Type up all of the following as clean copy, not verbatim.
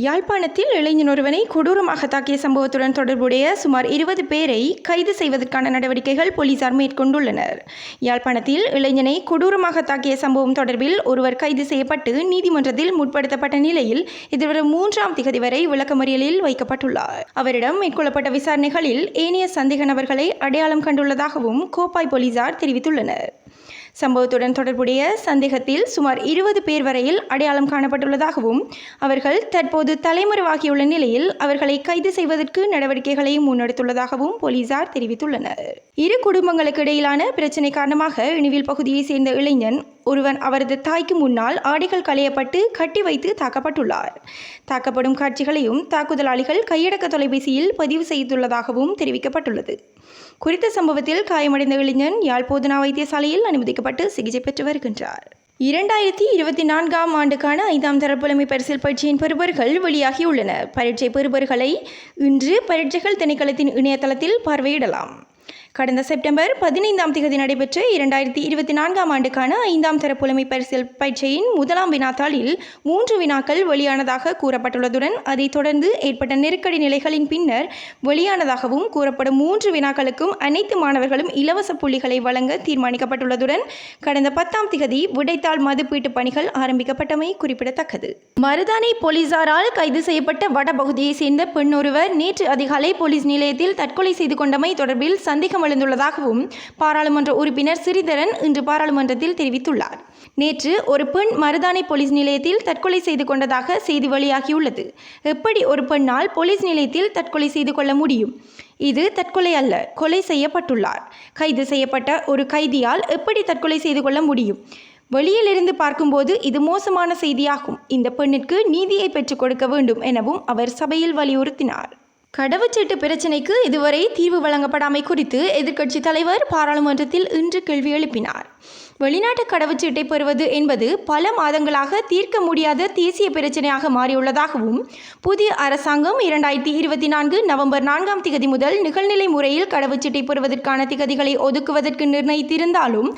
யாழ்ப்பாணத்தில் இளைஞன் ஒருவனை கொடூரமாக தாக்கிய சம்பவத்துடன் தொடர்புடைய சுமார் 20 பேரை கைது செய்வதற்கான நடவடிக்கைகள் போலீசார் மேற்கொண்டுள்ளனர். யாழ்ப்பாணத்தில் இளைஞனை கொடூரமாக தாக்கிய சம்பவம் தொடர்பில் ஒருவர் கைது செய்யப்பட்டு நீதிமன்றத்தில் முற்படுத்தப்பட்ட நிலையில் எதிர்வரும் 3ஆம் திகதி வரை விளக்கமறியலில் வைக்கப்பட்டுள்ளார். அவரிடம் மேற்கொள்ளப்பட்ட விசாரணைகளில் ஏனைய சந்தேக நபர்களை அடையாளம் கண்டுள்ளதாகவும் கோப்பாய் போலீசார் தெரிவித்துள்ளனர். சம்பவத்துடன் தொடர்புடைய சந்தேகத்தில் சுமார் 20 பேர் வரையில் அடையாளம் காணப்பட்டுள்ளதாகவும் அவர்கள் தற்போது தலைமறைவாகியுள்ள நிலையில் அவர்களை கைது செய்வதற்கு நடவடிக்கைகளை முன்னெடுத்துள்ளதாகவும் போலீசார் தெரிவித்துள்ளனர். இரு குடும்பங்களுக்கு இடையிலான பிரச்சினை காரணமாக இணுவில் பகுதியைச் சேர்ந்த இளைஞன் ஒருவன் அவரது தாய்க்கு முன்னால் ஆடைகள் களையப்பட்டு கட்டி வைத்து தாக்கப்பட்டுள்ளார். தாக்கப்படும் காட்சிகளையும் தாக்குதலாளிகள் கையடக்க தொலைபேசியில் பதிவு செய்துள்ளதாகவும் தெரிவிக்கப்பட்டுள்ளது. குறித்த சம்பவத்தில் காயமடைந்த இளைஞன் யாழ் போதனா வைத்தியசாலையில் அனுமதிக்கப்பட்டு சிகிச்சை பெற்று வருகின்றார். 2024ஆம் ஆண்டுக்கான 5ஆம் தர புலமை பரிசில் பரீட்சையின் பெறுபவர்கள் வெளியாகியுள்ளனர். பரீட்சை பெறுபவர்களை இன்று பரீட்சைகள் திணைக்களத்தின் இணையதளத்தில் பார்வையிடலாம். கடந்த செப்டம்பர் 15ஆம் திகதி நடைபெற்ற 2024ஆம் ஆண்டுக்கான 5ஆம் தர புலமை பரிசில் பரீட்சையின் முதலாம் வினாத்தாளில் 3 வினாக்கள் வெளியானதாக கூறப்பட்டுள்ளதுடன் அதைத் தொடர்ந்து ஏற்பட்ட நெருக்கடி நிலைகளின் பின்னர் வெளியானதாகவும் கூறப்படும் 3 வினாக்களுக்கும் அனைத்து மாணவர்களும் இலவச புள்ளிகளை வழங்க தீர்மானிக்கப்பட்டுள்ளதுடன் கடந்த 10ஆம் திகதி விடைத்தாள் மதிப்பீட்டு பணிகள் ஆரம்பிக்கப்பட்டமை குறிப்பிடத்தக்கது. மருதானை போலீசாரால் கைது செய்யப்பட்ட வடபகுதியைச் சேர்ந்த பெண் ஒருவர் நேற்று அதிகாலை போலீஸ் நிலையத்தில் தற்கொலை செய்து கொண்டமை தொடர்பில் சந்தேகம் எழுந்துள்ளதாகவும் பாராளுமன்ற உறுப்பினர் சிறிதரன் இன்று பாராளுமன்றத்தில் தெரிவித்துள்ளார். நேற்று ஒரு பெண் மருதானை போலீஸ் நிலையத்தில் தற்கொலை செய்து கொண்டதாக செய்தி வெளியாகியுள்ளது. எப்படி ஒரு பெண்ணால் போலீஸ் நிலையத்தில் தற்கொலை செய்து கொள்ள முடியும்? இது தற்கொலை அல்ல, கொலை செய்யப்பட்டுள்ளார். கைது செய்யப்பட்ட ஒரு கைதியால் எப்படி தற்கொலை செய்து கொள்ள முடியும்? வெளியிலிருந்து பார்க்கும்போது இது மோசமான செய்தியாகும். இந்த பெண்ணிற்கு நீதியை பெற்றுக் கொடுக்க வேண்டும் எனவும் அவர் சபையில் வலியுறுத்தினார். கடவுச்சீட்டு பிரச்சினைக்கு இதுவரை தீர்வு வழங்கப்படாமை குறித்து எதிர்க்கட்சித் தலைவர் பாராளுமன்றத்தில் இன்று கேள்வி எழுப்பினார். வெளிநாட்டு கடவுச்சீட்டை பெறுவது என்பது பல மாதங்களாக தீர்க்க முடியாத தேசிய பிரச்சினையாக மாறியுள்ளதாகவும் புதிய அரசாங்கம் 2024 நவம்பர் 4ஆம் திகதி முதல் நிகழ்நிலை முறையில் கடவுச்சீட்டை பெறுவதற்கான திகதிகளை ஒதுக்குவதற்கு நிர்ணயித்திருந்தாலும்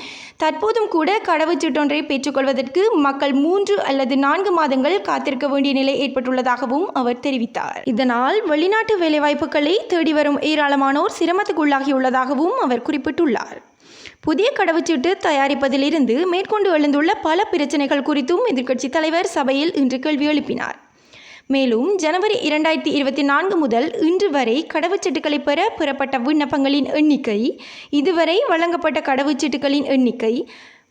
தற்போதும் கூட கடவுச்சீட்டொன்றை பெற்றுக்கொள்வதற்கு மக்கள் 3 அல்லது 4 மாதங்கள் காத்திருக்க வேண்டிய நிலை ஏற்பட்டுள்ளதாகவும் அவர் தெரிவித்தார். இதனால் வெளிநாட்டு வேலைவாய்ப்புகளை தேடி வரும் ஏராளமானோர் சிரமத்துக்குள்ளாகியுள்ளதாகவும் அவர் குறிப்பிட்டுள்ளார். புதிய கடவுச்சீட்டு தயாரிப்பதிலிருந்து மேற்கொண்டு எழுந்துள்ள பல பிரச்சனைகள் குறித்தும் எதிர்க்கட்சித் தலைவர் சபையில் இன்று கேள்வி எழுப்பினார். மேலும் ஜனவரி 2024 முதல் இன்று வரை கடவுச்சீட்டுகளை பெறப்பட்ட விண்ணப்பங்களின் எண்ணிக்கை, இதுவரை வழங்கப்பட்ட கடவுச்சீட்டுகளின் எண்ணிக்கை,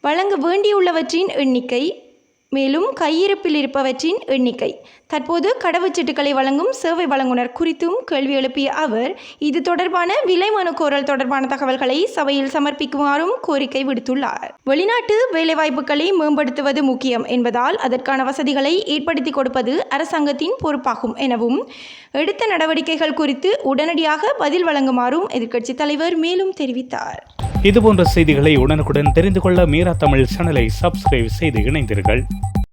வழங்க வேண்டியுள்ளவற்றின் எண்ணிக்கை, மேலும் கையிருப்பில் இருப்பவற்றின் எண்ணிக்கை, தற்போது கடவுச்சீட்டுகளை வழங்கும் சேவை வழங்குனர் குறித்தும் கேள்வி எழுப்பிய அவர் இது தொடர்பான விலை மனு கோரல் தொடர்பான தகவல்களை சபையில் சமர்ப்பிக்குமாறும் கோரிக்கை விடுத்துள்ளார். வெளிநாட்டு வேலைவாய்ப்புகளை மேம்படுத்துவது முக்கியம் என்பதால் அதற்கான வசதிகளை ஏற்படுத்தி கொடுப்பது அரசாங்கத்தின் பொறுப்பாகும் எனவும் எடுத்த நடவடிக்கைகள் குறித்து உடனடியாக பதில் வழங்குமாறும் எதிர்க்கட்சித் தலைவர் மேலும் தெரிவித்தார். இதுபோன்ற செய்திகளை உடனுக்குடன் தெரிந்து கொள்ள மீரா தமிழ் சேனலை சப்ஸ்கிரைப் செய்து இணைந்தீர்கள்.